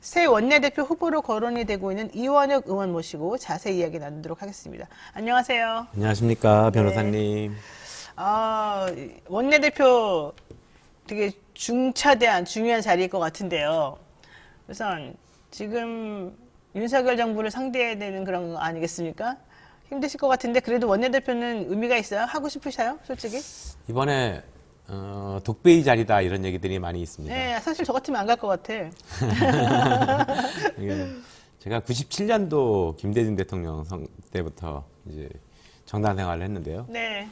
새 원내대표 후보로 거론이 되고 있는 이원혁 의원 모시고 자세히 이야기 나누도록 하겠습니다. 안녕하세요. 안녕하십니까, 변호사님. 원내대표 되게 중차대한 중요한 자리일 것 같은데요. 우선 지금 윤석열 정부를 상대해야 되는 그런 거 아니겠습니까? 힘드실 것 같은데 그래도 원내대표는 의미가 있어요? 하고 싶으셔요? 솔직히? 이번에 독배이 자리다 이런 얘기들이 많이 있습니다. 네, 사실 저 같으면 안 갈 것 같아. 이게 제가 97년도 김대중 대통령 때부터 이제 정당 생활을 했는데요. 네.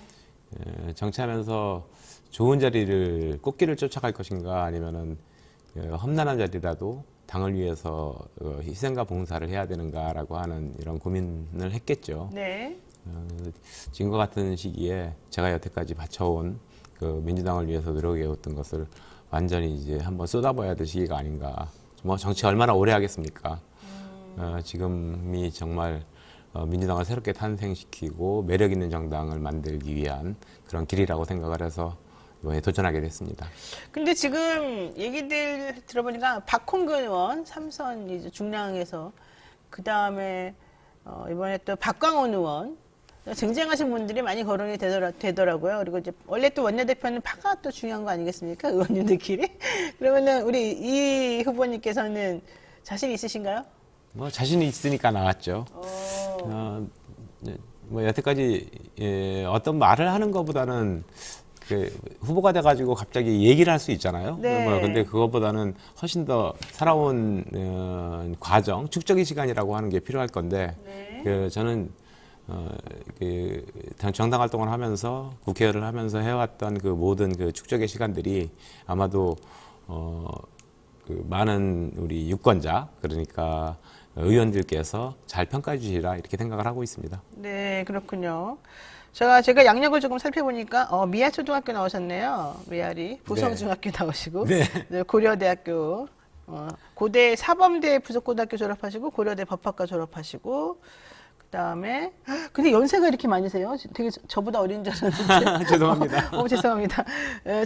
정치하면서 좋은 자리를 꽃길을 쫓아갈 것인가 아니면은 험난한 자리라도 당을 위해서 희생과 봉사를 해야 되는가라고 하는 이런 고민을 했겠죠. 네. 지금과 같은 시기에 제가 여태까지 바쳐온 그 민주당을 위해서 노력해왔던 것을 완전히 이제 한번 쏟아봐야 될 시기가 아닌가. 뭐 정치 얼마나 오래 하겠습니까? 지금이 정말 민주당을 새롭게 탄생시키고 매력 있는 정당을 만들기 위한 그런 길이라고 생각을 해서 이번에 도전하게 됐습니다. 근데 지금 얘기들 들어보니까 박홍근 의원 삼선 이제 중량에서 그 다음에 이번에 또 박광원 의원 쟁쟁하신 분들이 많이 거론이 되더라고요. 그리고 이제 원래 또 원내대표는 파가 또 중요한 거 아니겠습니까? 의원님들끼리. 그러면은 우리 이 후보님께서는 자신 있으신가요? 뭐 자신이 있으니까 나왔죠. 뭐 여태까지 어떤 말을 하는 것보다는 그 후보가 돼가지고 갑자기 얘기를 할 수 있잖아요. 네. 뭐 근데 그것보다는 훨씬 더 살아온 과정, 축적의 시간이라고 하는 게 필요할 건데 네. 저는 정당 활동을 하면서 국회의원을 하면서 해왔던 그 모든 그 축적의 시간들이 아마도 그 많은 우리 유권자 그러니까 의원들께서 잘 평가해 주시리라 이렇게 생각을 하고 있습니다. 네, 그렇군요. 제가 양력을 조금 살펴보니까 미아 초등학교 나오셨네요. 미아리 보성중학교 나오시고 네. 네, 고려대학교 고대 사범대 부속고등학교 졸업하시고 고려대 법학과 졸업하시고 그다음에 근데 연세가 이렇게 많으세요? 되게 저보다 어린 줄 알았는데. 죄송합니다. 죄송합니다.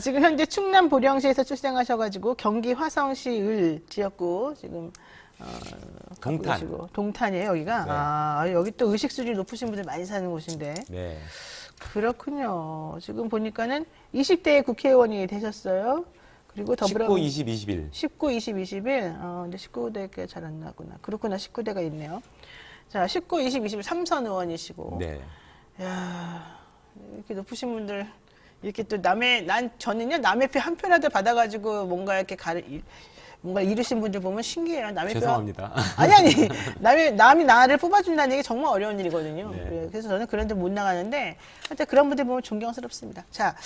지금 현재 충남 보령시에서 출생하셔가지고 경기 화성시 을 지역구 지금 동탄. 계시고. 동탄이에요 여기가. 네. 여기 또 의식 수준이 높으신 분들 많이 사는 곳인데. 네. 그렇군요. 지금 보니까는 20대 국회의원이 되셨어요. 그리고 19, 20, 21. 19, 20, 21. 근데 19대가 잘 안 나구나. 그렇구나. 19대가 있네요. 자, 19, 20, 21 삼선 의원이시고. 네. 야, 이렇게 높으신 분들 이렇게 또 저는요 남의 표 한 표라도 받아가지고 뭔가 이렇게 뭔가 이루신 분들 보면 신기해요. 남의 죄송합니다. 아니 남이 나를 뽑아준다는 게 정말 어려운 일이거든요. 네. 그래서 저는 그런 데 못 나가는데 하여튼 그런 분들 보면 존경스럽습니다. 자,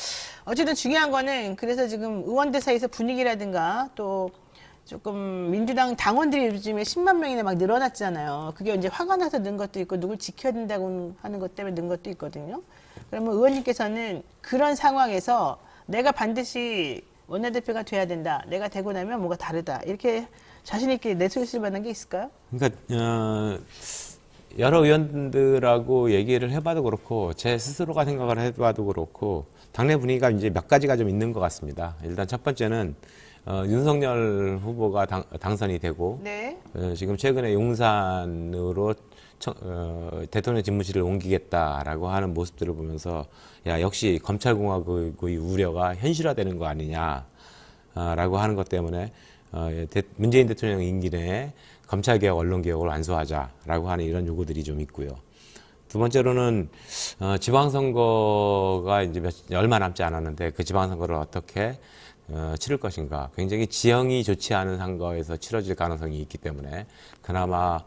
어쨌든 중요한 거는 그래서 지금 의원들 사이에서 분위기라든가 또 조금 민주당 당원들이 요즘에 10만 명이나 막 늘어났잖아요. 그게 이제 화가 나서 는 것도 있고 누굴 지켜야 된다고 하는 것 때문에 는 것도 있거든요. 그러면 의원님께서는 그런 상황에서 내가 반드시 원내대표가 돼야 된다. 내가 되고 나면 뭐가 다르다. 이렇게 자신 있게 내세우실 만한 게 있을까요? 그러니까 여러 의원들하고 얘기를 해봐도 그렇고 제 스스로가 생각을 해봐도 그렇고 당내 분위기가 이제 몇 가지가 좀 있는 것 같습니다. 일단 첫 번째는 윤석열 후보가 당선이 되고 네. 지금 최근에 용산으로 대통령 집무실을 옮기겠다라고 하는 모습들을 보면서 야 역시 검찰공화국의 우려가 현실화되는 거 아니냐라고 하는 것 때문에 문재인 대통령 임기 내에 검찰개혁, 언론개혁을 완수하자라고 하는 이런 요구들이 좀 있고요. 두 번째로는 지방선거가 이제 얼마 남지 않았는데 그 지방선거를 어떻게 치를 것인가. 굉장히 지형이 좋지 않은 선거에서 치러질 가능성이 있기 때문에 그나마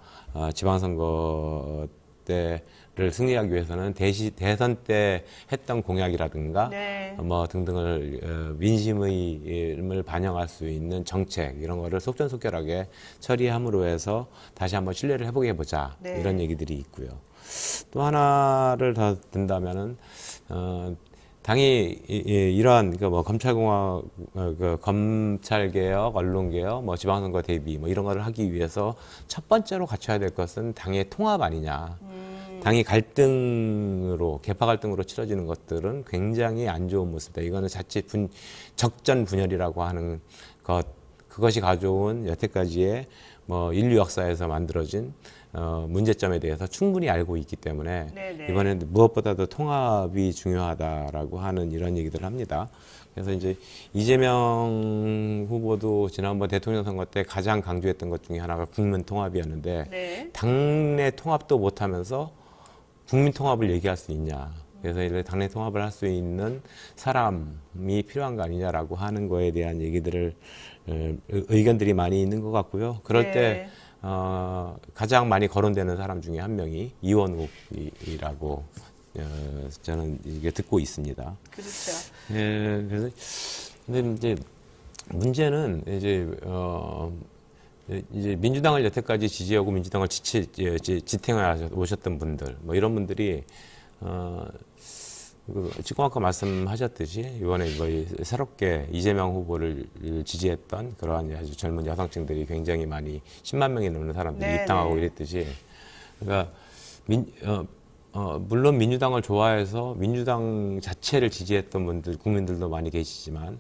지방선거 때를 승리하기 위해서는 대선 때 했던 공약이라든가 네. 뭐 등등을 민심을 반영할 수 있는 정책 이런 거를 속전속결하게 처리함으로 해서 다시 한번 신뢰를 해보게 해보자. 네. 이런 얘기들이 있고요. 또 하나를 더 든다면은 당이 이러한 뭐 검찰개혁, 언론개혁, 뭐 지방선거 대비 뭐 이런 거를 하기 위해서 첫 번째로 갖춰야 될 것은 당의 통합 아니냐. 당이 갈등으로 개파 갈등으로 치러지는 것들은 굉장히 안 좋은 모습이다. 이거는 자칫 적전 분열이라고 하는 것 그것이 가져온 여태까지의 뭐 인류 역사에서 만들어진 문제점에 대해서 충분히 알고 있기 때문에 네네. 이번에는 무엇보다도 통합이 중요하다라고 하는 이런 얘기들을 합니다. 그래서 이제 이재명 후보도 지난번 대통령 선거 때 가장 강조했던 것 중에 하나가 국민 통합이었는데 네. 당내 통합도 못하면서 국민 통합을 얘기할 수 있냐. 그래서 이런 당내 통합을 할 수 있는 사람이 필요한 거 아니냐라고 하는 거에 대한 얘기들을 의견들이 많이 있는 것 같고요. 그럴 네. 때 가장 많이 거론되는 사람 중에 한 명이 이원욱이라고 저는 이게 듣고 있습니다. 그렇죠. 예, 그래서 근데 이제 문제는 이제 민주당을 여태까지 지지하고 민주당을 지탱해 오셨던 분들, 뭐 이런 분들이 지금 아까 말씀하셨듯이 이번에 거의 새롭게 이재명 후보를 지지했던 그러한 아주 젊은 여성층들이 굉장히 많이 10만 명이 넘는 사람들이 네, 입당하고 네. 이랬듯이 그러니까 물론 민주당을 좋아해서 민주당 자체를 지지했던 분들, 국민들도 많이 계시지만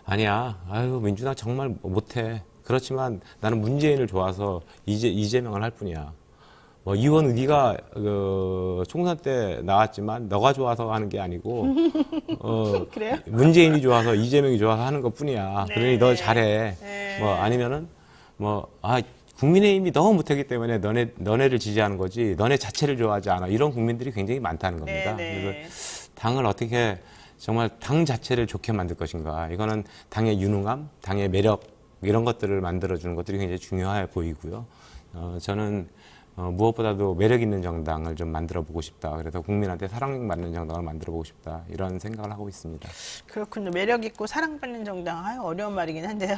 아니야, 아유 민주당 정말 못해. 그렇지만 나는 문재인을 좋아서 이재명을 할 뿐이야. 뭐 이건 네가 총선 때 나왔지만 너가 좋아서 하는 게 아니고 그래요? 문재인이 좋아서 이재명이 좋아서 하는 것뿐이야. 네, 그러니 너 네. 잘해. 네. 뭐 아니면은 국민의힘이 너무 못하기 때문에 너네를 지지하는 거지 너네 자체를 좋아하지 않아. 이런 국민들이 굉장히 많다는 겁니다. 네, 네. 그래서 당을 어떻게 정말 당 자체를 좋게 만들 것인가. 이거는 당의 유능함, 당의 매력 이런 것들을 만들어주는 것들이 굉장히 중요해 보이고요. 저는 무엇보다도 매력 있는 정당을 좀 만들어 보고 싶다. 그래서 국민한테 사랑받는 정당을 만들어 보고 싶다. 이런 생각을 하고 있습니다. 그렇군요. 매력 있고 사랑받는 정당. 아유, 어려운 말이긴 한데요.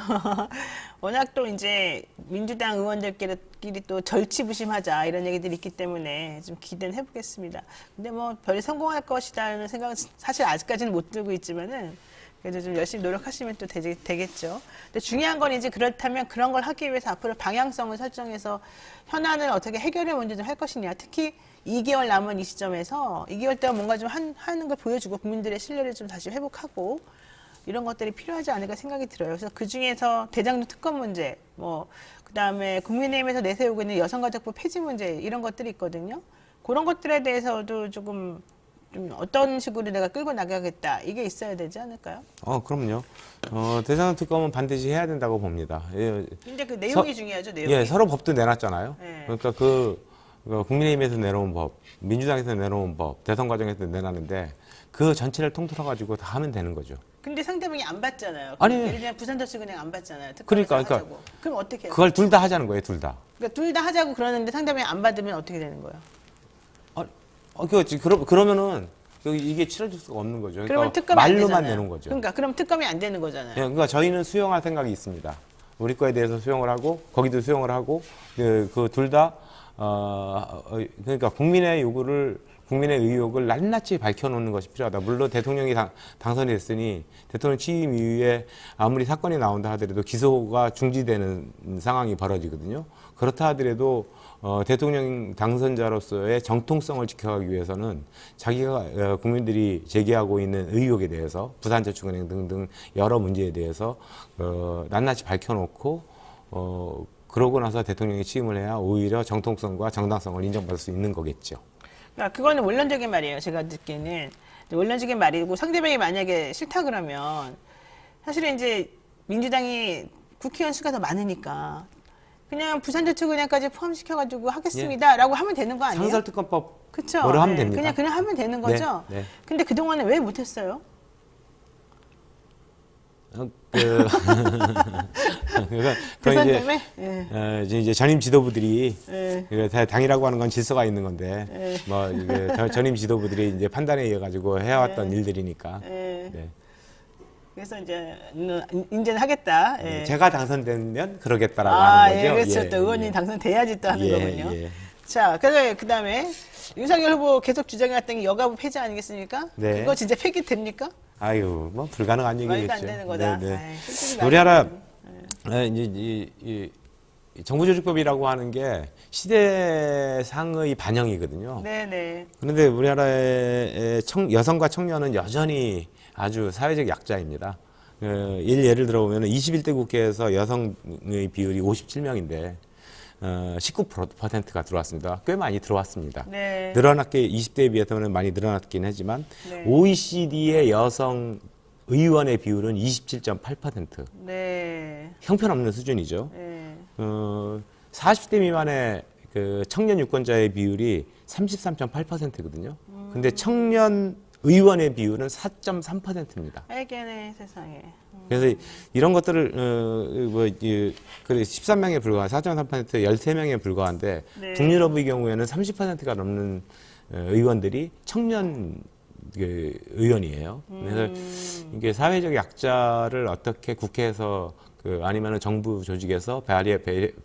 워낙 또 이제 민주당 의원들끼리 또 절치부심하자 이런 얘기들이 있기 때문에 좀 기대는 해보겠습니다. 근데 뭐 별이 성공할 것이다라는 생각은 사실 아직까지는 못 들고 있지만은 그래도 좀 열심히 노력하시면 또 되겠죠. 근데 중요한 건 이제 그렇다면 그런 걸 하기 위해서 앞으로 방향성을 설정해서 현안을 어떻게 해결을 먼저 좀 할 것이냐. 특히 2개월 남은 이 시점에서 2개월 동안 뭔가 좀 하는 걸 보여주고 국민들의 신뢰를 좀 다시 회복하고 이런 것들이 필요하지 않을까 생각이 들어요. 그래서 그 중에서 대장동 특검 문제, 뭐 그다음에 국민의힘에서 내세우고 있는 여성가족부 폐지 문제 이런 것들이 있거든요. 그런 것들에 대해서도 조금 좀 어떤 식으로 내가 끌고 나가겠다 이게 있어야 되지 않을까요? 그럼요. 대장동 특검은 반드시 해야 된다고 봅니다. 예, 근데 그 내용이 중요하죠, 내용이. 예, 서로 법도 내놨잖아요. 네. 그러니까 국민의힘에서 내놓은 법, 민주당에서 내놓은 법, 대선 과정에서 내놨는데 그 전체를 통틀어 가지고 다 하면 되는 거죠. 근데 상대방이 안 받잖아요. 아니, 예를 들면 부산저축은행 안 받잖아요. 그러니까. 하자고. 그럼 어떻게 해요? 그걸 둘 다 하자는 거예요, 둘 다. 그러니까 둘 다 하자고 그러는데 상대방이 안 받으면 어떻게 되는 거예요? 그러면은 이게 치러질 수가 없는 거죠. 그러면 그러니까 특검이 안 말로만 되잖아요. 내는 거죠. 그러니까 그럼 특검이 안 되는 거잖아요. 예, 그러니까 저희는 수용할 생각이 있습니다. 우리 거에 대해서 수용을 하고 거기도 수용을 하고 그 둘 다 그러니까 국민의 의혹을 낱낱이 밝혀놓는 것이 필요하다. 물론 대통령이 당선이 됐으니 대통령 취임 이후에 아무리 사건이 나온다 하더라도 기소가 중지되는 상황이 벌어지거든요. 그렇다 하더라도 대통령 당선자로서의 정통성을 지켜가기 위해서는 자기가 국민들이 제기하고 있는 의혹에 대해서 부산저축은행 등등 여러 문제에 대해서 낱낱이 밝혀놓고 그러고 나서 대통령이 취임을 해야 오히려 정통성과 정당성을 인정받을 수 있는 거겠죠. 그러니까 그거는 원론적인 말이에요. 제가 듣기에는 원론적인 말이고 상대방이 만약에 싫다 그러면 사실은 이제 민주당이 국회의원 수가 더 많으니까 그냥 부산저축은행까지 포함시켜가지고 하겠습니다라고 하면 되는 거 아니에요? 상설특검법 그쵸? 뭐로 하면 네, 됩니다. 그냥 하면 되는 거죠. 네, 네. 근데 그 동안에 왜 못했어요? 그건 대선 때문에? 예. 이제 전임 지도부들이 예. 당이라고 하는 건 질서가 있는 건데 예. 뭐 이게 전임 지도부들이 이제 판단에 의해 가지고 해왔던 일들이니까. 예. 네. 그래서 이제 이제는 하겠다. 예. 제가 당선되면 그러겠다라고 아, 하는 거죠. 예, 그렇죠. 또 의원이 당선돼야지 또 하는 예, 거군요. 예. 자, 그다음에 윤석열 후보 계속 주장해왔던 게 여가부 폐지 아니겠습니까? 네. 그거 진짜 폐기됩니까? 아유, 뭐 불가능한 얘기겠죠. 말도 안 되는 거다. 네, 네. 아이, 솔직히 우리 말도 하나 안 되는 이제 이 정부조직법이라고 하는 게 시대상의 반영이거든요. 네네. 그런데 우리나라의 여성과 청년은 여전히 아주 사회적 약자입니다. 예를 들어 보면 21대 국회에서 여성의 비율이 57명인데 19%가 들어왔습니다. 꽤 많이 들어왔습니다. 네. 늘어났게 20대에 비해서는 많이 늘어났긴 하지만 네. OECD의 여성 의원의 비율은 27.8%. 네. 형편없는 수준이죠. 네. 40대 미만의 그 청년 유권자의 비율이 33.8%거든요. 근데 청년 의원의 비율은 4.3%입니다. 알겠네, 세상에. 그래서 이런 것들을 그래 13명에 불과한 4.3% 13명에 불과한데 네. 북유럽의 경우에는 30%가 넘는 의원들이 청년 그 의원이에요. 그래서 이게 사회적 약자를 어떻게 국회에서 아니면은 정부 조직에서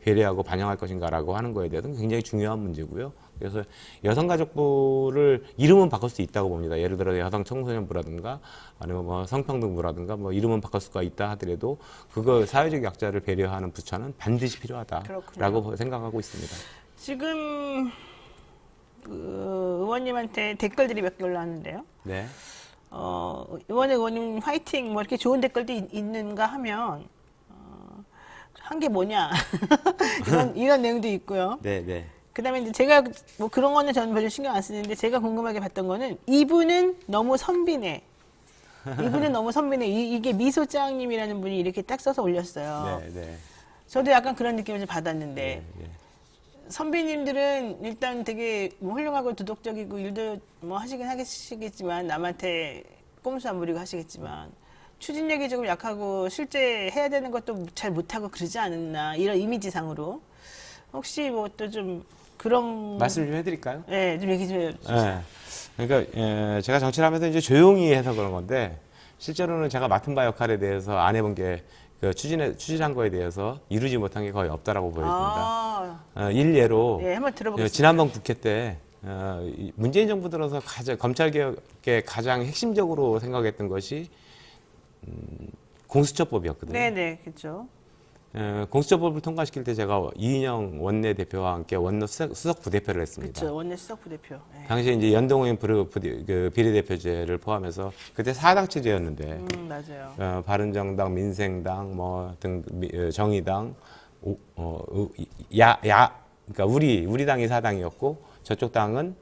배려하고 반영할 것인가라고 하는 거에 대해서는 굉장히 중요한 문제고요. 그래서 여성가족부를 이름은 바꿀 수 있다고 봅니다. 예를 들어 여성 청소년부라든가 아니면 뭐 성평등부라든가 뭐 이름은 바꿀 수가 있다 하더라도 그거 사회적 약자를 배려하는 부처는 반드시 필요하다라고 생각하고 있습니다. 지금 의원님한테 댓글들이 몇 개 올라왔는데요. 네. 의원님 화이팅 뭐 이렇게 좋은 댓글도 있는가 하면 한 게 뭐냐 이런 내용도 있고요. 네, 네. 그다음에 이제 제가 뭐 그런 거는 저는 별로 신경 안 쓰는데 제가 궁금하게 봤던 거는 이분은 너무 선비네. 이분은 너무 선비네. 이게 미소짱님이라는 분이 이렇게 딱 써서 올렸어요. 네, 네. 저도 약간 그런 느낌을 좀 받았는데 네, 네. 선비님들은 일단 되게 뭐 훌륭하고 도덕적이고 일도 뭐 하시긴 하시겠지만 남한테 꼼수 안 부리고 하시겠지만 추진력이 조금 약하고 실제 해야 되는 것도 잘 못하고 그러지 않았나 이런 이미지상으로 혹시 뭐 또 좀 그런 말씀 좀 해드릴까요? 네, 좀 얘기 좀 해주세요. 네. 그러니까 제가 정치를 하면서 이제 조용히 해서 그런 건데 실제로는 제가 맡은 바 역할에 대해서 안 해본 게 추진한 거에 대해서 이루지 못한 게 거의 없다라고 보여집니다. 일례로 네, 한번 들어보겠습니다. 지난번 국회 때 문재인 정부 들어서 검찰 개혁에 가장 핵심적으로 생각했던 것이 공수처법이었거든요. 네네, 그렇죠. 공수처법을 통과시킬 때 제가 이인영 원내대표와 함께 원내 수석 부대표를 했습니다. 그렇죠. 원내 수석 부대표. 네. 당시에 이제 연동형 비례대표제를 포함해서 그때 4당 체제였는데 맞아요. 바른정당, 민생당, 뭐 등 정의당, 그러니까 우리 당이 4당이었고 저쪽 당은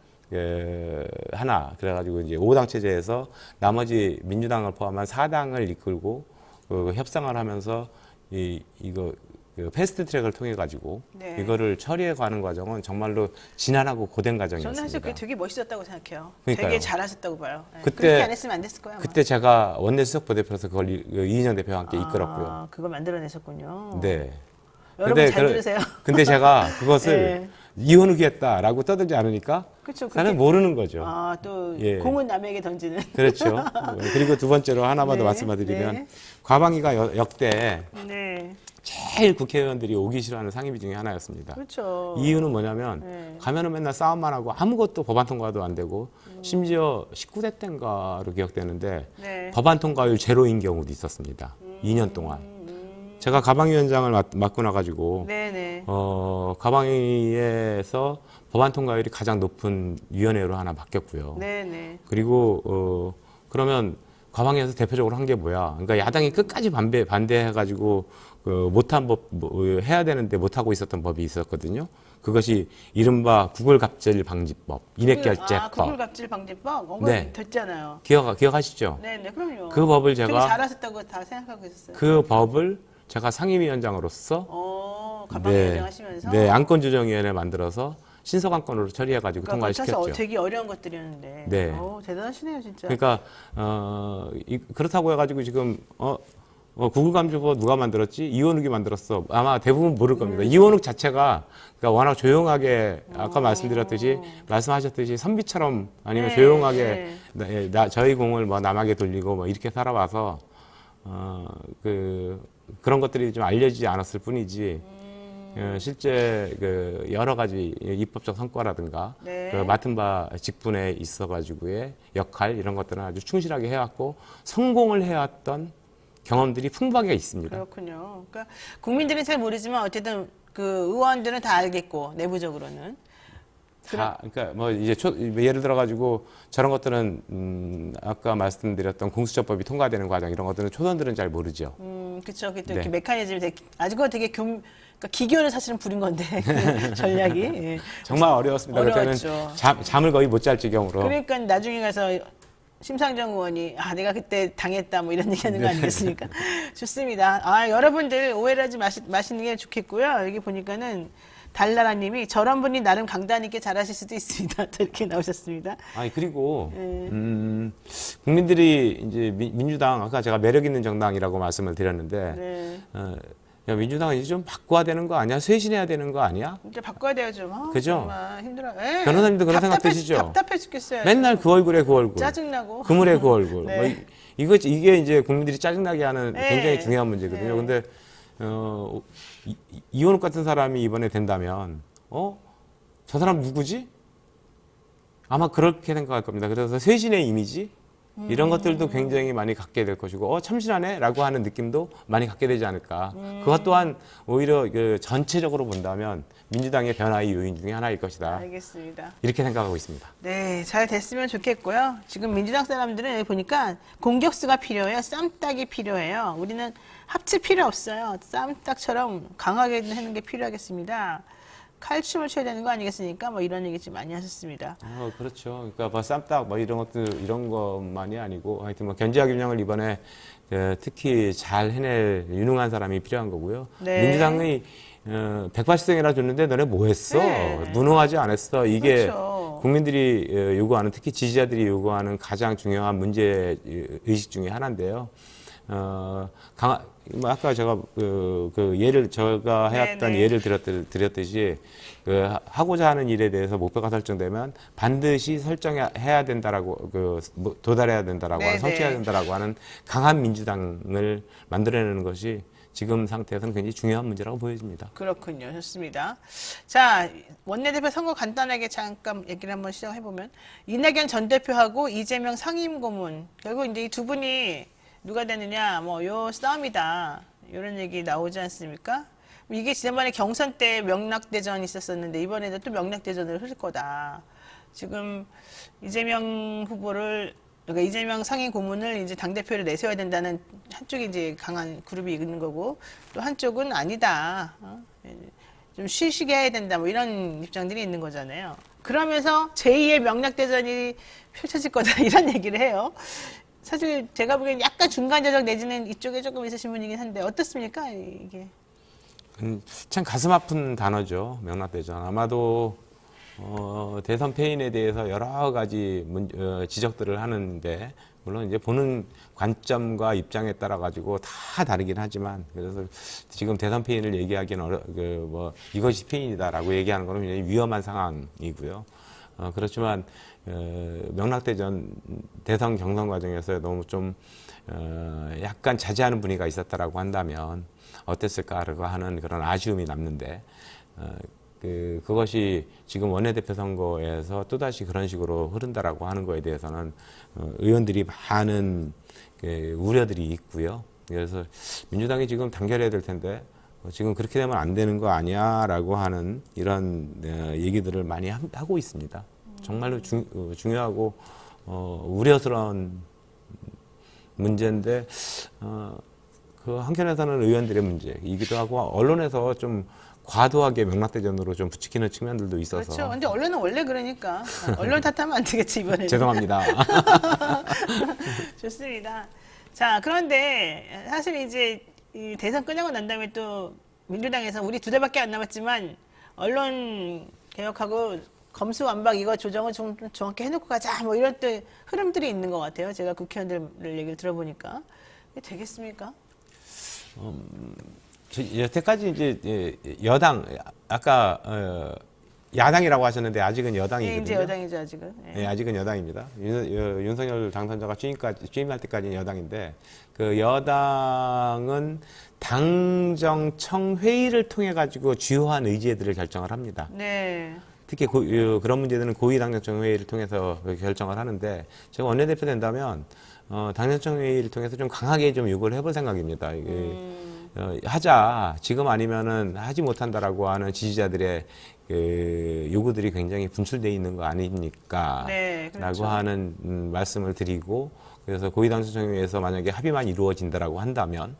하나 그래가지고 이제 5당 체제에서 나머지 민주당을 포함한 4당을 이끌고 협상을 하면서 이거 패스트 트랙을 통해 가지고 네. 이거를 처리해 가는 과정은 정말로 지난하고 고된 과정이었습니다. 저는 사실 그게 되게 멋있었다고 생각해요. 그러니까요. 되게 잘하셨다고 봐요. 네. 그때- 그렇게 안 했으면 안 됐을 거예요. 아마. 그때 제가 원내 수석 부대표로서 그걸 이인영 대표와 함께 이끌었고요. 그걸 만들어내셨군요. 네. 여러분 잘 들으세요. 근데 제가 그것을 네. 이혼하겠다라고 떠들지 않으니까 그렇죠. 사실 모르는 거죠. 또 예. 공은 남에게 던지는. 그렇죠. 그리고 두 번째로 하나만 더 네, 말씀드리면 네. 과방위가 역대 네. 제일 국회의원들이 오기 싫어하는 상임위 중에 하나였습니다. 그렇죠. 이유는 뭐냐면 네. 가면은 맨날 싸움만 하고 아무것도 법안 통과도 안 되고 심지어 19대 때인가로 기억되는데 네. 법안 통과율 제로인 경우도 있었습니다. 2년 동안. 제가 가방위원장을 맡고 나가지고 네네. 가방위에서 법안 통과율이 가장 높은 위원회로 하나 바뀌었고요. 네네. 그리고 그러면 과방위에서 대표적으로 한 게 뭐야? 그러니까 야당이 끝까지 반대해가지고 못한 법 해야 되는데 못하고 있었던 법이 있었거든요. 그것이 이른바 구글갑질 방지법, 인액결제법. 구글갑질 방지법? 네. 됐잖아요. 기억하시죠? 네네, 그럼요. 그 법을 되게 제가 잘하셨다고 다 생각하고 있었어요. 그 법을 제가 상임위원장으로서 가방위원장 하시면서. 네, 안건조정위원회 만들어서 신속안건으로 처리해가지고 통과를 사실 시켰죠. 되게 어려운 것들이었는데. 네. 대단하시네요, 진짜. 그러니까 그렇다고 해가지고 지금 구글감주법 누가 만들었지? 이원욱이 만들었어. 아마 대부분 모를 겁니다. 이원욱 자체가 그러니까 워낙 조용하게 아까 말씀하셨듯이 선비처럼 아니면 네, 조용하게 저희 공을 뭐 남에게 돌리고 뭐 이렇게 살아와서 그런 것들이 좀 알려지지 않았을 뿐이지. 실제 여러 가지 입법적 성과라든가 네. 맡은 바 직분에 있어가지고의 역할 이런 것들은 아주 충실하게 해왔고 성공을 해왔던 경험들이 풍부하게 있습니다. 그렇군요. 그러니까 국민들은 잘 모르지만 어쨌든 그 의원들은 다 알겠고 내부적으로는. 그러니까 뭐 이제 예를 들어가지고 저런 것들은 아까 말씀드렸던 공수처법이 통과되는 과정 이런 것들은 초선들은 잘 모르죠. 그렇죠. 네. 이렇게 메커니즘이 아주 그거 되게 그러니까 기교를 사실은 부린 건데 그 전략이 예. 정말 어려웠습니다. 어려웠죠. 그때는 잠을 거의 못 잘 지경으로. 그러니까 나중에 가서 심상정 의원이 내가 그때 당했다 뭐 이런 얘기하는 거 아니겠습니까? 좋습니다. 여러분들 오해를 하지 마시는 게 좋겠고요. 여기 보니까는 달나라님이 저런 분이 나름 강단 있게 잘하실 수도 있습니다. 또 이렇게 나오셨습니다. 그리고 국민들이 이제 민주당 아까 제가 매력 있는 정당이라고 말씀을 드렸는데 네. 야, 민주당은 이제 좀 바꿔야 되는 거 아니야? 쇄신해야 되는 거 아니야? 이제 바꿔야 돼요 좀. 그죠? 정말 힘들어. 예. 변호사님도 그런 생각 드시죠? 답답해 죽겠어요. 맨날 그 얼굴에 그 얼굴, 짜증나고. 그물에 그 얼굴. 네. 이게 이제 국민들이 짜증나게 하는 네. 굉장히 중요한 문제거든요. 네. 근데 이원욱 같은 사람이 이번에 된다면 저 사람 누구지? 아마 그렇게 생각할 겁니다. 그래서 쇄신의 이미지 이런 것들도 굉장히 많이 갖게 될 것이고 참신하네라고 하는 느낌도 많이 갖게 되지 않을까. 그것 또한 오히려 그 전체적으로 본다면 민주당의 변화의 요인 중에 하나일 것이다. 알겠습니다. 이렇게 생각하고 있습니다. 네, 잘 됐으면 좋겠고요. 지금 민주당 사람들은 여기 보니까 공격수가 필요해요. 쌈딱이 필요해요. 우리는 합칠 필요 없어요. 쌈딱처럼 강하게 하는 게 필요하겠습니다. 칼춤을 춰야 되는 거 아니겠습니까? 뭐 이런 얘기 좀 많이 하셨습니다. 그렇죠. 그러니까 뭐 쌈딱 뭐 이런 것들 이런 것만이 아니고 하여튼 뭐 견제와 균형을 이번에 특히 잘 해낼 유능한 사람이 필요한 거고요. 네. 민주당이 180석이나 줬는데 너네 뭐 했어? 네. 무능하지 않았어? 이게 그렇죠. 국민들이 요구하는 특히 지지자들이 요구하는 가장 중요한 문제 의식 중에 하나인데요. 뭐 아까 제가 제가 해왔던 네네. 예를 드렸듯이 하고자 하는 일에 대해서 목표가 설정되면 반드시 설정해야 된다라고 도달해야 된다라고 하는, 네네. 성취해야 된다라고 하는 강한 민주당을 만들어내는 것이 지금 상태에서는 굉장히 중요한 문제라고 보여집니다. 그렇군요. 좋습니다. 자, 원내대표 선거 간단하게 잠깐 얘기를 한번 시작해보면 이낙연 전 대표하고 이재명 상임고문 결국 이제 이 두 분이 누가 되느냐 뭐 요 싸움이다 이런 얘기 나오지 않습니까? 이게 지난번에 경선 때 명락대전이 있었었는데 이번에도 또 명락대전을 흐를 거다. 지금 이재명 후보를 그러니까 이재명 상임 고문을 이제 당대표를 내세워야 된다는 한쪽이 이제 강한 그룹이 있는 거고 또 한쪽은 아니다. 좀 쉬시게 해야 된다. 뭐 이런 입장들이 있는 거잖아요. 그러면서 제2의 명락대전이 펼쳐질 거다. 이런 얘기를 해요. 사실 제가 보기엔 약간 중간 저적 내지는 이쪽에 조금 있으신 분이긴 한데 어떻습니까? 이게. 참 가슴 아픈 단어죠. 명락대전. 아마도 대선 패인에 대해서 여러 가지 지적들을 하는데 물론 이제 보는 관점과 입장에 따라 가지고 다 다르긴 하지만 그래서 지금 대선 패인을 얘기하기는 이것이 패인이다라고 얘기하는 것은 굉장히 위험한 상황이고요. 그렇지만 명락대전 대선 경선 과정에서 너무 좀 약간 자제하는 분위기가 있었다라고 한다면 어땠을까라고 하는 그런 아쉬움이 남는데 그것이 지금 원내대표 선거에서 또다시 그런 식으로 흐른다라고 하는 거에 대해서는 의원들이 많은 우려들이 있고요. 그래서 민주당이 지금 단결해야 될 텐데 지금 그렇게 되면 안 되는 거 아니야라고 하는 이런 얘기들을 많이 하고 있습니다. 정말로 중요하고 우려스러운 문제인데 그 한편에서는 의원들의 문제이기도 하고 언론에서 좀 과도하게 명락대전으로 좀 부추기는 측면들도 있어서. 그렇죠. 근데 언론은 원래 그러니까 언론 탓하면 안 되겠지 이번에. 죄송합니다. 좋습니다. 자, 그런데 사실 이제 이 대선 끝나고 난 다음에 또 민주당에서 우리 2달밖에 안 남았지만 언론 개혁하고 검수완박 이거 조정을 좀 정확히 해놓고 가자 뭐 이런 또 흐름들이 있는 것 같아요. 제가 국회의원들 얘기를 들어보니까 이게 되겠습니까? 여태까지 이제 여당 아까 야당이라고 하셨는데 아직은 여당이거든요. 네, 이제 여당이죠 아직은. 네, 아직은 여당입니다. 윤석열 당선자가 취임할 때까지는 여당인데 그 여당은 당정청 회의를 통해 가지고 주요한 의제들을 결정을 합니다. 네. 특히 그런 문제들은 고위 당정청 회의를 통해서 결정을 하는데 제가 원내대표 된다면 당정청 회의를 통해서 좀 강하게 좀 요구를 해볼 생각입니다. 하자. 지금 아니면은 하지 못한다라고 하는 지지자들의 요구들이 굉장히 분출되어 있는 거 아닙니까? 네, 그렇죠. 라고 하는 말씀을 드리고 그래서 고위당정청회에서 만약에 합의만 이루어진다라고 한다면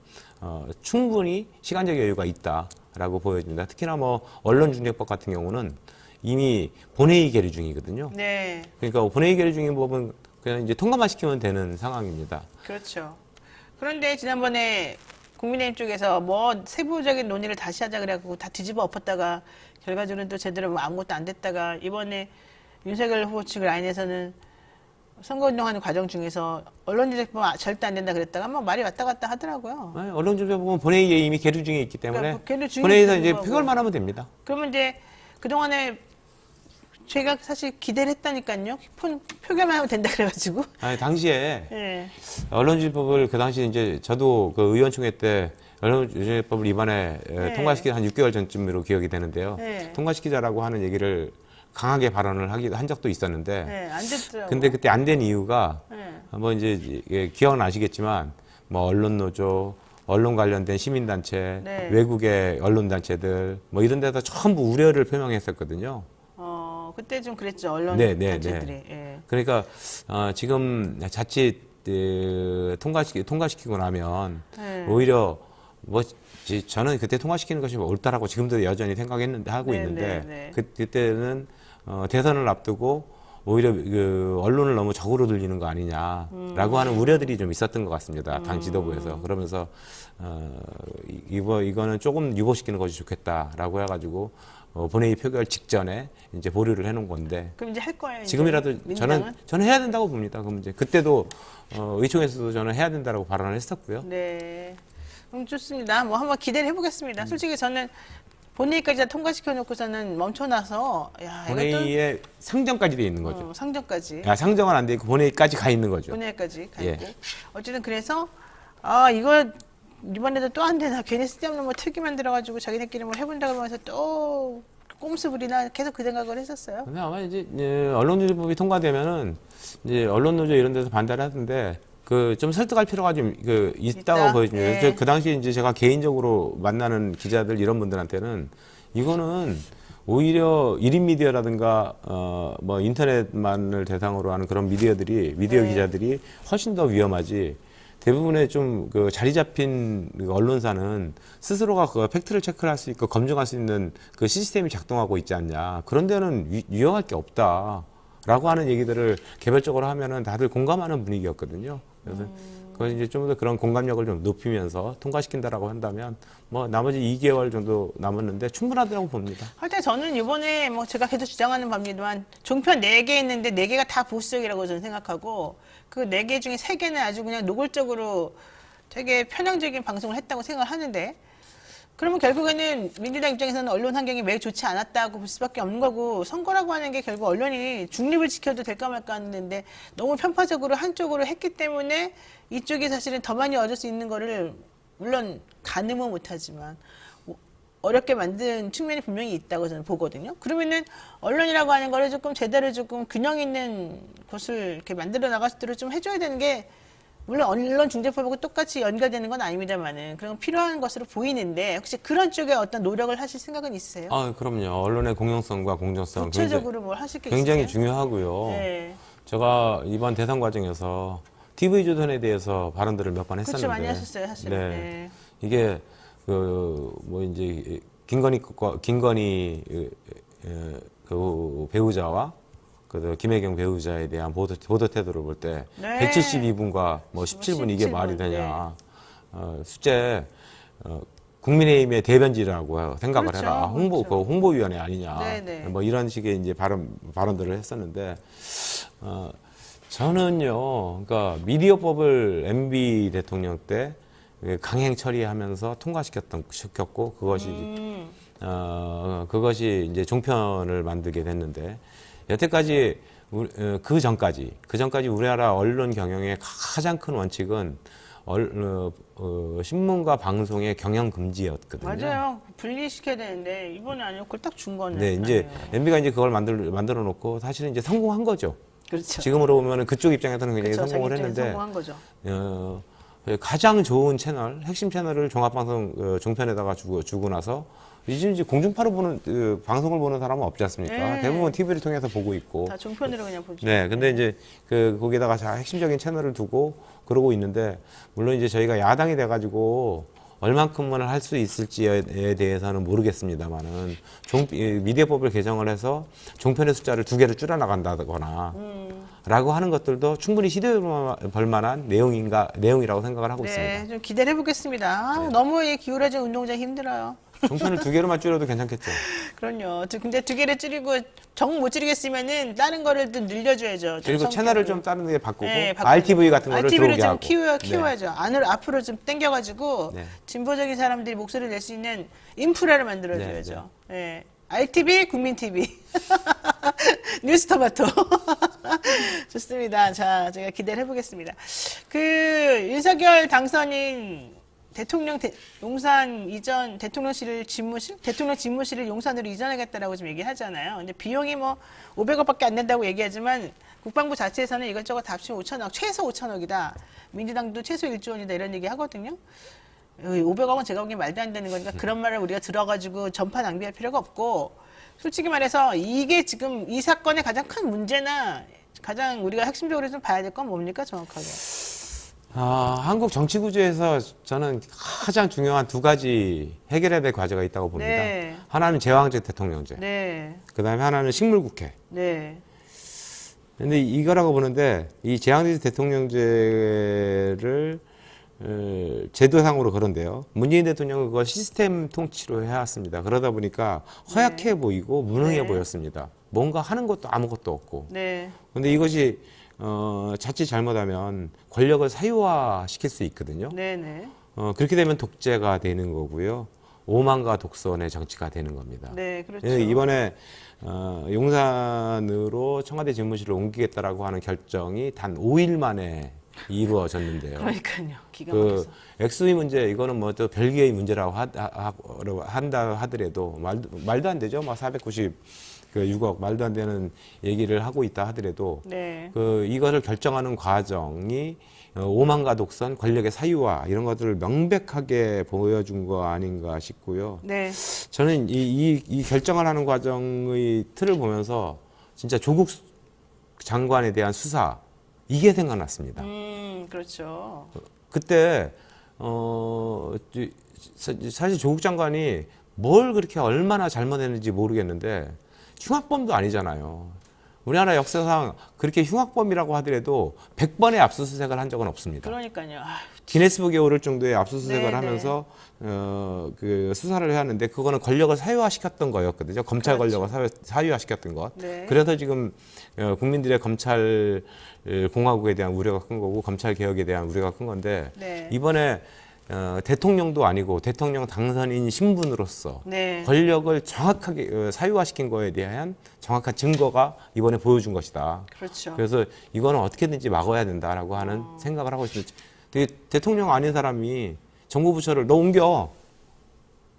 충분히 시간적 여유가 있다. 있다라고 보여집니다. 특히나 뭐 언론중재법 같은 경우는 이미 본회의 계류 중이거든요. 네, 그러니까 본회의 계류 중인 법은 그냥 이제 통과만 시키면 되는 상황입니다. 그렇죠. 그런데 지난번에 국민의힘 쪽에서 뭐 세부적인 논의를 다시 하자 그래갖고 다 뒤집어 엎었다가 결과적으로는 또 제대로 뭐 아무것도 안 됐다가 이번에 윤석열 후보 측 라인에서는 선거운동하는 과정 중에서 언론중재법 절대 안 된다 그랬다가 막 말이 왔다 갔다 하더라고요. 네, 언론중재법은 본회의에 이미 계류 중에 있기 때문에 그러니까 계류 중에 본회의에서 있는 이제 거고. 표결만 하면 됩니다. 그러면 이제 그동안에 제가 사실 기대를 했다니까요. 표결만 하면 된다 그래가지고. 아니, 당시에 예. 언론중재법을 그 당시 이제 저도 그 의원총회 때 언론중재법을 이번에 네. 통과시킨 한 6개월 전쯤으로 기억이 되는데요. 네. 통과시키자라고 하는 얘기를 강하게 발언을 한 적도 있었는데, 네, 안 됐더라고요. 근데 그때 안 된 이유가 네. 뭐 이제 기억은 아시겠지만 뭐 언론노조, 언론 관련된 시민단체, 네. 외국의 언론단체들 뭐 이런 데서 전부 우려를 표명했었거든요. 그때 좀 그랬죠. 언론 네, 네, 단체들이. 네. 예. 그러니까 지금 자칫 통과시키고 나면 네. 오히려 뭐 저는 그때 통과시키는 것이 옳다라고 지금도 여전히 생각했는데 하고 네, 있는데 네, 네. 그때는 대선을 앞두고 오히려 그 언론을 너무 적으로 들리는 거 아니냐라고 하는 우려들이 좀 있었던 것 같습니다. 당 지도부에서. 그러면서 이거는 조금 유보시키는 것이 좋겠다라고 해가지고 본회의 표결 직전에 이제 보류를 해놓은 건데 그럼 이제 할 거예요. 이제? 지금이라도 민주당은? 저는 해야 된다고 봅니다. 그 문제. 그때도 의총에서도 저는 해야 된다라고 발언을 했었고요. 네. 좋습니다. 뭐 한번 기대를 해보겠습니다. 솔직히 저는 본회의까지 다 통과시켜 놓고서는 멈춰놔서 야, 본회의에 상정까지 돼 있는 거죠. 이것도 상정까지. 상정은 안 돼 있고 본회의까지 가 있는 거죠. 본회의까지 가 예. 있고. 어쨌든 그래서 이거 이번에도 또 안 되나 괜히 쓸데없는 뭐 특위 만들어가지고 자기네끼리 뭘 해본다 그러면서 또 꼼수 부리나 계속 그 생각을 했었어요. 근데 아마 이제 언론중재법이 통과되면은 이제 언론노조 이런 데서 반대를 하던데 그 좀 설득할 필요가 좀 있다고 있다? 보여집니다. 예. 그 당시 이제 제가 개인적으로 만나는 기자들 이런 분들한테는 이거는 오히려 1인 미디어라든가 뭐 인터넷만을 대상으로 하는 그런 미디어 네. 기자들이 훨씬 더 위험하지. 대부분의 좀 그 자리 잡힌 그 언론사는 스스로가 그 팩트를 체크할 수 있고 검증할 수 있는 그 시스템이 작동하고 있지 않냐. 그런 데는 유용할 게 없다라고 하는 얘기들을 개별적으로 하면은 다들 공감하는 분위기였거든요. 그래서 그건 이제 좀 더 그런 공감력을 좀 높이면서 통과시킨다라고 한다면 뭐 나머지 2개월 정도 남았는데 충분하다고 봅니다. 하여튼 저는 이번에 뭐 제가 계속 주장하는 바입니다만 종편 4개 있는데 4개가 다 보수적이라고 저는 생각하고 그 4개 중에 3개는 아주 그냥 노골적으로 되게 편향적인 방송을 했다고 생각을 하는데 그러면 결국에는 민주당 입장에서는 언론 환경이 매우 좋지 않았다고 볼 수밖에 없는 거고 선거라고 하는 게 결국 언론이 중립을 지켜도 될까 말까 하는데 너무 편파적으로 한쪽으로 했기 때문에 이쪽이 사실은 더 많이 얻을 수 있는 거를 물론 가늠은 못하지만 어렵게 만든 측면이 분명히 있다고 저는 보거든요. 그러면은 언론이라고 하는 거를 조금 제대로 조금 균형 있는 것을 이렇게 만들어 나갈 수 있도록 좀 해줘야 되는 게 물론 언론중재법하고 똑같이 연결되는 건 아닙니다만은 그런 필요한 것으로 보이는데 혹시 그런 쪽에 어떤 노력을 하실 생각은 있으세요? 그럼요. 언론의 공정성과 공정성 구체적으로 뭘 하실 게 굉장히 있으세요? 중요하고요. 네. 제가 이번 대선 과정에서 TV조선에 대해서 발언들을 몇 번 했었는데. 그렇죠. 많이 하셨어요, 사실. 네. 네. 이게 뭐 이제 김건희 그 배우자와 그 김혜경 배우자에 대한 보도 태도를 볼 때 네. 172분과 뭐 17분 이게 17분, 말이 되냐. 네. 숙제 국민의힘의 대변지라고 생각을 그렇죠, 해라. 그렇죠. 홍보위원회 아니냐. 네, 네. 뭐 이런 식의 이제 발언들을 했었는데 저는요, 그러니까 미디어법을 MB 대통령 때 강행 처리하면서 통과시켰고 그것이 이제 종편을 만들게 됐는데 여태까지 그 전까지 우리나라 언론 경영의 가장 큰 원칙은 신문과 방송의 경영 금지였거든요. 맞아요. 분리시켜야 되는데 이번에 아니고 그걸 딱 준 거는. 네, 이제 아니에요. MB가 이제 그걸 만들어 놓고 사실은 이제 성공한 거죠. 그렇죠. 지금으로 보면은 그쪽 입장에서는 굉장히 그렇죠. 성공을 자기 입장에서 했는데 성공한 거죠. 가장 좋은 채널, 핵심 채널을 종합방송 종편에다가 주고 나서 이제 공중파로 보는 방송을 보는 사람은 없지 않습니까? 네. 대부분 TV를 통해서 보고 있고. 다 종편으로 그냥 보죠. 네, 근데 이제 거기다가 핵심적인 채널을 두고 그러고 있는데 물론 이제 저희가 야당이 돼가지고 얼만큼만 할 수 있을지에 대해서는 모르겠습니다만은 미디어법을 개정을 해서 종편의 숫자를 2개로 줄여나간다거나 라고 하는 것들도 충분히 시도해볼 만한 내용이라고 생각을 하고 있습니다. 네, 좀 기대를 해보겠습니다. 네. 너무 기울어진 운동장 힘들어요. 종편을 2개로만 줄여도 괜찮겠죠. 그럼요. 근데 2개를 줄이고 정 못 줄이겠으면은 다른 거를 좀 늘려줘야죠. 그리고 성격을. 채널을 좀 다른 데 바꾸고 네, 바꾸고. RTV 같은 거를 RTV를 들어오게 좀 하고. 키워야죠. 앞으로 좀 당겨가지고 네. 진보적인 사람들이 목소리를 낼 수 있는 인프라를 만들어줘야죠. 네. RTV, 국민TV, 뉴스토마토. 좋습니다. 자, 제가 기대를 해보겠습니다. 윤석열 당선인 용산 이전 대통령 집무실을 용산으로 이전하겠다라고 지금 얘기하잖아요. 근데 비용이 뭐 500억밖에 안 된다고 얘기하지만 국방부 자체에서는 이것저것 다 합치면 5천억, 최소 5천억이다. 민주당도 최소 1조 원이다 이런 얘기 하거든요. 500억은 제가 보기엔 말도 안 되는 거니까 그런 말을 우리가 들어가지고 전파 낭비할 필요가 없고, 솔직히 말해서 이게 지금 이 사건의 가장 큰 문제나 가장 우리가 핵심적으로 좀 봐야 될 건 뭡니까 정확하게? 한국 정치 구조에서 저는 가장 중요한 2가지 해결해야 될 과제가 있다고 봅니다. 네. 하나는 제왕적 대통령제. 네. 그다음에 하나는 식물국회. 네. 근데 이거라고 보는데 이 제왕적 대통령제를 제도상으로 그런데요. 문재인 대통령은 그걸 시스템 통치로 해왔습니다. 그러다 보니까 허약해 보이고 무능해 네. 보였습니다. 뭔가 하는 것도 아무것도 없고. 네. 근데 이것이 자칫 잘못하면 권력을 사유화시킬 수 있거든요. 네네. 그렇게 되면 독재가 되는 거고요. 오만과 독선의 정치가 되는 겁니다. 네, 그렇죠. 이번에 용산으로 청와대 집무실을 옮기겠다라고 하는 결정이 단 5일 만에 이루어졌는데요. 그러니까요. 기가 그 막혀서. 액수의 문제 이거는 뭐 또 별개의 문제라고 한다 하더라도 말도 안 되죠. 막 496억 말도 안 되는 얘기를 하고 있다 하더라도 네. 이거를 결정하는 과정이 오만과 독선, 권력의 사유화 이런 것들을 명백하게 보여준 거 아닌가 싶고요. 네. 저는 이 결정을 하는 과정의 틀을 보면서 진짜 조국 장관에 대한 수사 이게 생각났습니다. 그렇죠. 그때 사실 조국 장관이 뭘 그렇게 얼마나 잘못했는지 모르겠는데 흉악범도 아니잖아요. 우리나라 역사상 그렇게 흉악범이라고 하더라도 100번의 압수수색을 한 적은 없습니다. 그러니까요. 기네스북에 오를 정도의 압수수색을 네, 하면서 그 수사를 해왔는데 그거는 권력을 사유화시켰던 거였거든요. 검찰 그렇죠. 권력을 사유화시켰던 것. 네. 그래서 지금 국민들의 검찰 공화국에 대한 우려가 큰 거고 검찰 개혁에 대한 우려가 큰 건데 네. 이번에 대통령도 아니고 대통령 당선인 신분으로서 네. 권력을 정확하게 사유화시킨 거에 대한 정확한 증거가 이번에 보여준 것이다. 그렇죠. 그래서 이거는 어떻게든지 막아야 된다라고 하는 생각을 하고 있습니다. 대통령 아닌 사람이 정부 부처를 너 옮겨,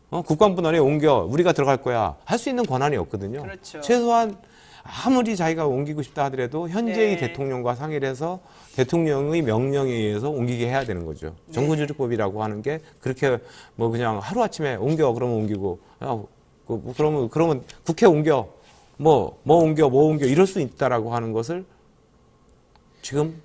국방부원에 옮겨, 우리가 들어갈 거야 할 수 있는 권한이 없거든요. 그렇죠. 최소한 아무리 자기가 옮기고 싶다 하더라도 현재의 네. 대통령과 상의를 해서 대통령의 명령에 의해서 옮기게 해야 되는 거죠. 네. 정부조직법이라고 하는 게 그렇게 뭐 그냥 하루아침에 옮겨 그러면 옮기고 그러면 국회 옮겨 뭐 옮겨 이럴 수 있다라고 하는 것을 지금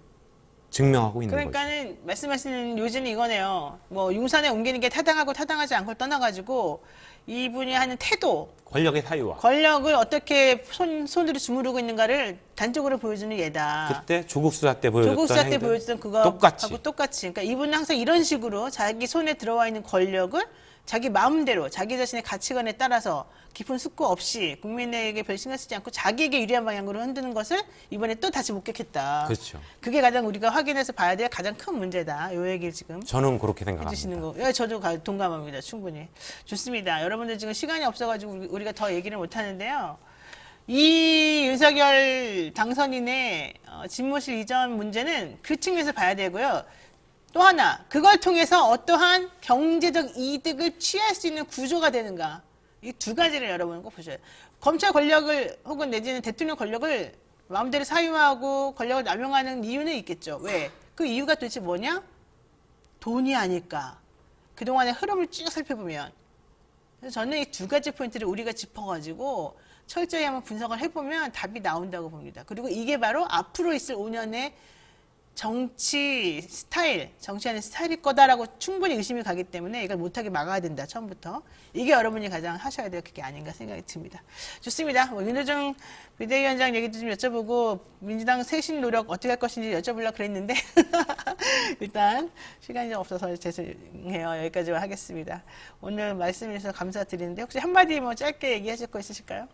증명하고 있는 거죠. 그러니까는 말씀하시는 요지는 이거네요. 뭐 용산에 옮기는 게 타당하고 타당하지 않고 떠나가지고 이분이 하는 태도, 권력의 사유화. 권력을 어떻게 손으로 주무르고 있는가를 단적으로 보여주는 예다. 그때 조국 수사 때 보여줬던 조국 수사 때 행동 보여줬던 그거 똑같이. 하고 똑같이. 그러니까 이분은 항상 이런 식으로 자기 손에 들어와 있는 권력을 자기 마음대로 자기 자신의 가치관에 따라서 깊은 숙고 없이 국민에게 별 신경 쓰지 않고 자기에게 유리한 방향으로 흔드는 것을 이번에 또 다시 목격했다. 그렇죠. 그게 가장 우리가 확인해서 봐야 될 가장 큰 문제다. 요 얘기를 지금 저는 그렇게 해주시는 생각합니다. 거. 예, 저도 동감합니다. 충분히. 좋습니다. 여러분들 지금 시간이 없어가지고 우리가 더 얘기를 못 하는데요. 이 윤석열 당선인의 집무실 이전 문제는 그 측면에서 봐야 되고요. 또 하나, 그걸 통해서 어떠한 경제적 이득을 취할 수 있는 구조가 되는가. 이 2가지를 여러분 꼭 보셔야 돼요. 검찰 권력을 혹은 내지는 대통령 권력을 마음대로 사유하고 권력을 남용하는 이유는 있겠죠. 왜? 그 이유가 도대체 뭐냐? 돈이 아닐까. 그동안의 흐름을 쭉 살펴보면. 그래서 저는 이 2가지 포인트를 우리가 짚어가지고 철저히 한번 분석을 해보면 답이 나온다고 봅니다. 그리고 이게 바로 앞으로 있을 5년의 정치 스타일, 정치하는 스타일일 거다라고 충분히 의심이 가기 때문에 이걸 못하게 막아야 된다, 처음부터. 이게 여러분이 가장 하셔야 될 그게 아닌가 생각이 듭니다. 좋습니다. 뭐 윤호중 비대위원장 얘기도 좀 여쭤보고 민주당 쇄신 노력 어떻게 할 것인지 여쭤보려고 그랬는데 일단 시간이 좀 없어서 죄송해요. 여기까지만 하겠습니다. 오늘 말씀 주셔서 감사드리는데 혹시 한마디 뭐 짧게 얘기하실 거 있으실까요?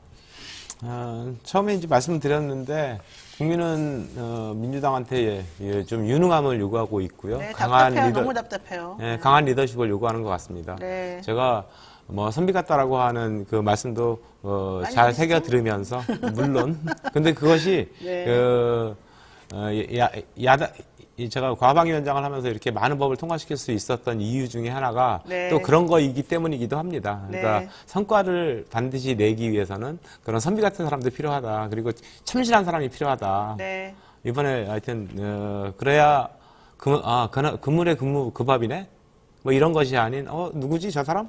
처음에 이제 말씀드렸는데 국민은 민주당한테 좀 유능함을 요구하고 있고요. 네, 답답해요. 너무 답답해요. 네, 강한 리더십을 요구하는 것 같습니다. 네. 제가 뭐 선비 같다라고 하는 그 말씀도 잘 새겨 들으면서 물론 근데 그것이 네. 제가 과방위원장을 하면서 이렇게 많은 법을 통과시킬 수 있었던 이유 중에 하나가 네. 또 그런 거이기 때문이기도 합니다. 그러니까 네. 성과를 반드시 내기 위해서는 그런 선비 같은 사람도 필요하다. 그리고 참신한 사람이 필요하다. 네. 이번에 하여튼 그래야 그물의 그 밥이네. 뭐 이런 것이 아닌 누구지 저 사람?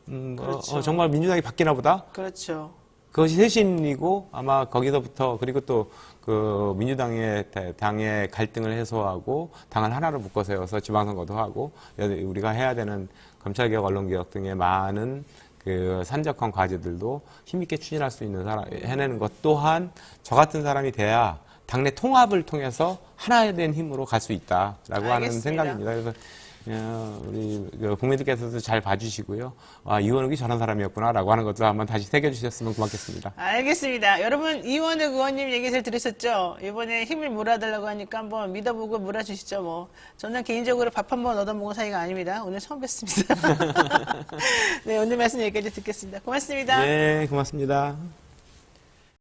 그렇죠. 정말 민주당이 바뀌나 보다. 그렇죠. 그것이 쇄신이고 아마 거기서부터 그리고 또 그 민주당의 당의 갈등을 해소하고 당을 하나로 묶어 세워서 지방선거도 하고 우리가 해야 되는 검찰개혁, 언론개혁 등의 많은 그 산적한 과제들도 힘있게 추진할 수 있는 사람 해내는 것 또한 저 같은 사람이 돼야 당내 통합을 통해서 하나에 된 힘으로 갈 수 있다라고 하는 알겠습니다. 생각입니다. 그래서 우리 국민들께서도 잘 봐주시고요. 이원욱이 저런 사람이었구나라고 하는 것도 한번 다시 새겨주셨으면 고맙겠습니다. 알겠습니다. 여러분 이원욱 의원님 얘기 잘 들으셨죠? 이번에 힘을 몰아달라고 하니까 한번 믿어보고 몰아주시죠. 뭐 저는 개인적으로 밥 한번 얻어먹은 사이가 아닙니다. 오늘 처음 뵙습니다. 네, 오늘 말씀 여기까지 듣겠습니다. 고맙습니다. 네, 고맙습니다.